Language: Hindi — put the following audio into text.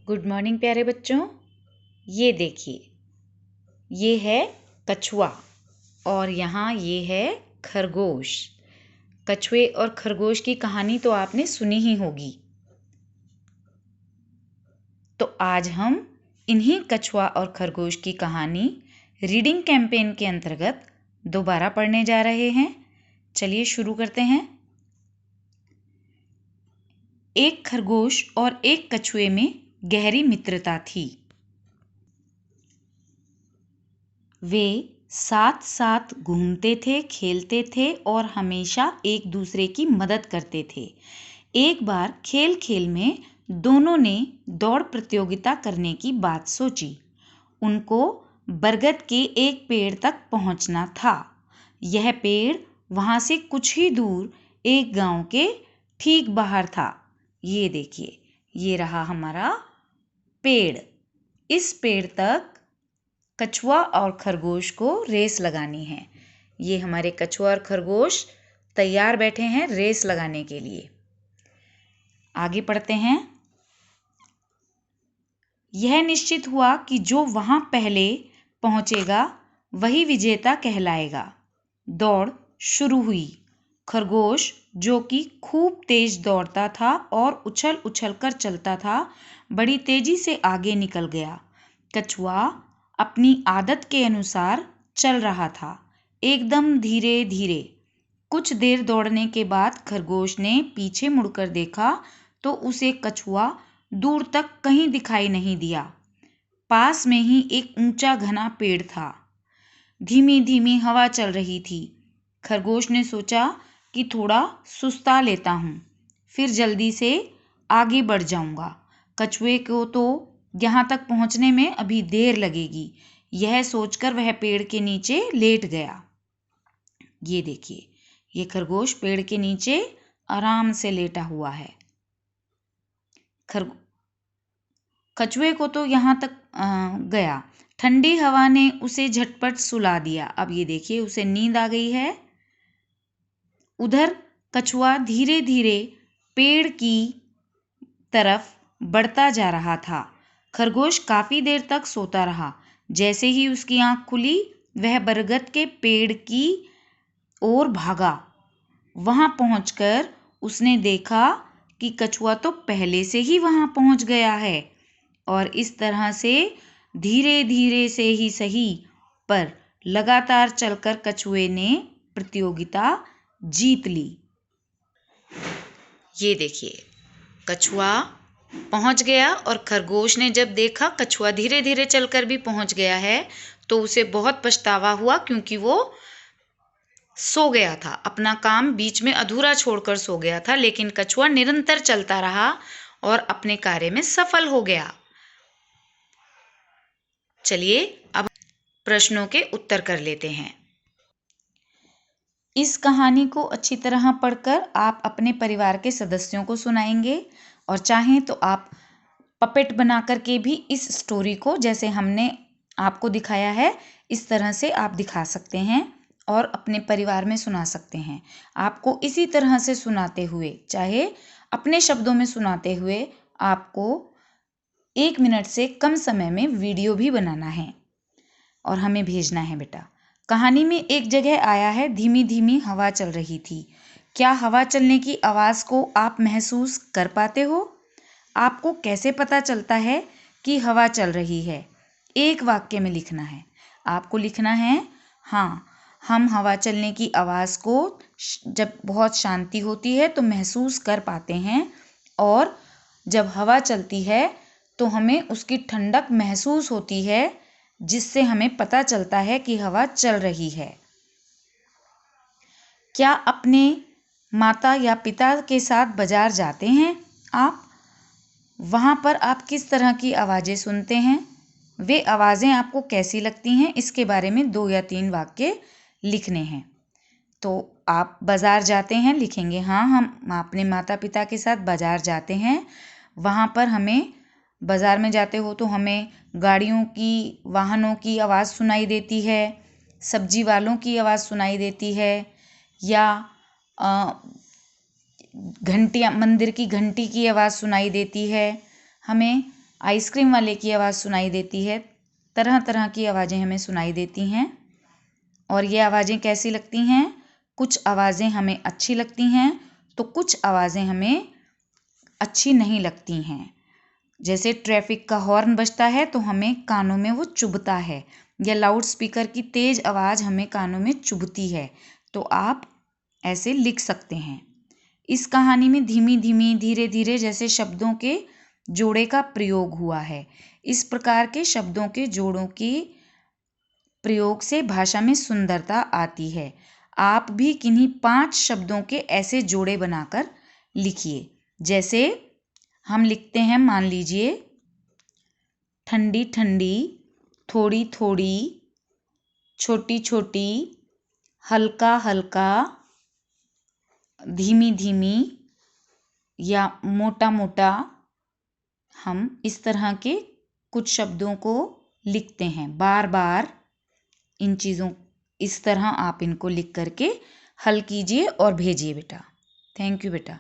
गुड मॉर्निंग प्यारे बच्चों। ये देखिए, ये है कछुआ और यहाँ ये है खरगोश। कछुए और खरगोश की कहानी तो आपने सुनी ही होगी। तो आज हम इन्हीं कछुआ और खरगोश की कहानी रीडिंग कैंपेन के अंतर्गत दोबारा पढ़ने जा रहे हैं। चलिए शुरू करते हैं। एक खरगोश और एक कछुए में गहरी मित्रता थी। वे साथ साथ घूमते थे, खेलते थे और हमेशा एक दूसरे की मदद करते थे। एक बार खेल खेल में दोनों ने दौड़ प्रतियोगिता करने की बात सोची। उनको बरगद के एक पेड़ तक पहुंचना था। यह पेड़ वहां से कुछ ही दूर एक गांव के ठीक बाहर था। ये देखिए, ये रहा हमारा पेड़। इस पेड़ तक कछुआ और खरगोश को रेस लगानी है। ये हमारे कछुआ और खरगोश तैयार बैठे हैं रेस लगाने के लिए। आगे पढ़ते हैं। यह निश्चित हुआ कि जो वहां पहले पहुंचेगा वही विजेता कहलाएगा। दौड़ शुरू हुई। खरगोश, जो कि खूब तेज दौड़ता था और उछल उछल कर चलता था, बड़ी तेजी से आगे निकल गया। कछुआ अपनी आदत के अनुसार चल रहा था, एकदम धीरे धीरे। कुछ देर दौड़ने के बाद खरगोश ने पीछे मुड़कर देखा तो उसे कछुआ दूर तक कहीं दिखाई नहीं दिया। पास में ही एक ऊंचा घना पेड़ था। धीमी धीमी हवा चल रही थी। खरगोश ने सोचा कि थोड़ा सुस्ता लेता हूँ, फिर जल्दी से आगे बढ़ जाऊंगा। कछुए को तो यहाँ तक पहुँचने में अभी देर लगेगी। यह सोचकर वह पेड़ के नीचे लेट गया। ये देखिए, ये खरगोश पेड़ के नीचे आराम से लेटा हुआ है। कछुए को तो यहाँ तक गया। ठंडी हवा ने उसे झटपट सुला दिया। अब ये देखिए, उसे नींद आ गई है। उधर कछुआ धीरे धीरे पेड़ की तरफ बढ़ता जा रहा था। खरगोश काफी देर तक सोता रहा। जैसे ही उसकी आंख खुली, वह बरगद के पेड़ की ओर भागा। वहां पहुंचकर उसने देखा कि कछुआ तो पहले से ही वहां पहुंच गया है और इस तरह से धीरे धीरे से ही सही, पर लगातार चलकर कछुए ने प्रतियोगिता जीत ली। ये देखिए, कछुआ पहुंच गया और खरगोश ने जब देखा कछुआ धीरे धीरे चलकर भी पहुंच गया है तो उसे बहुत पछतावा हुआ, क्योंकि वो सो गया था। अपना काम बीच में अधूरा छोड़कर सो गया था। लेकिन कछुआ निरंतर चलता रहा और अपने कार्य में सफल हो गया। चलिए अब प्रश्नों के उत्तर कर लेते हैं। इस कहानी को अच्छी तरह पढ़कर आप अपने परिवार के सदस्यों को सुनाएंगे और चाहें तो आप पपेट बना करके भी इस स्टोरी को, जैसे हमने आपको दिखाया है, इस तरह से आप दिखा सकते हैं और अपने परिवार में सुना सकते हैं। आपको इसी तरह से सुनाते हुए, चाहे अपने शब्दों में सुनाते हुए, आपको 1 मिनट से कम समय में वीडियो भी बनाना है और हमें भेजना है। बेटा, कहानी में एक जगह आया है, धीमी धीमी हवा चल रही थी। क्या हवा चलने की आवाज़ को आप महसूस कर पाते हो? आपको कैसे पता चलता है कि हवा चल रही है? एक वाक्य में लिखना है। आपको लिखना है, हाँ, हम हवा चलने की आवाज़ को जब बहुत शांति होती है तो महसूस कर पाते हैं, और जब हवा चलती है तो हमें उसकी ठंडक महसूस होती है, जिससे हमें पता चलता है कि हवा चल रही है। क्या अपने माता या पिता के साथ बाजार जाते हैं आप? वहाँ पर आप किस तरह की आवाज़ें सुनते हैं? वे आवाज़ें आपको कैसी लगती हैं? इसके बारे में 2 या 3 वाक्य लिखने हैं। तो आप बाज़ार जाते हैं, लिखेंगे, हाँ, हम अपने माता पिता के साथ बाज़ार जाते हैं। वहाँ पर हमें, बाज़ार में जाते हो तो हमें गाड़ियों की, वाहनों की आवाज़ सुनाई देती है, सब्जी वालों की आवाज़ सुनाई देती है, या घंटियाँ, मंदिर की घंटी की आवाज़ सुनाई देती है। हमें आइसक्रीम वाले की आवाज़ सुनाई देती है। तरह तरह की आवाज़ें हमें सुनाई देती हैं। और ये आवाज़ें कैसी लगती हैं? कुछ आवाज़ें हमें अच्छी लगती हैं तो कुछ आवाज़ें हमें अच्छी नहीं लगती हैं। जैसे ट्रैफिक का हॉर्न बजता है तो हमें कानों में वो चुभता है, या लाउड स्पीकर की तेज़ आवाज़ हमें कानों में चुभती है। तो आप ऐसे लिख सकते हैं। इस कहानी में धीमी धीमी, धीरे धीरे जैसे शब्दों के जोड़े का प्रयोग हुआ है। इस प्रकार के शब्दों के जोड़ों की प्रयोग से भाषा में सुंदरता आती है। आप भी किन्हीं 5 शब्दों के ऐसे जोड़े बनाकर लिखिए। जैसे हम लिखते हैं, मान लीजिए, ठंडी ठंडी, थोड़ी थोड़ी, छोटी छोटी, हल्का हल्का, धीमी धीमी या मोटा मोटा। हम इस तरह के कुछ शब्दों को लिखते हैं बार बार। इन चीज़ों इस तरह आप इनको लिख करके हल कीजिए और भेजिए बेटा। थैंक यू बेटा।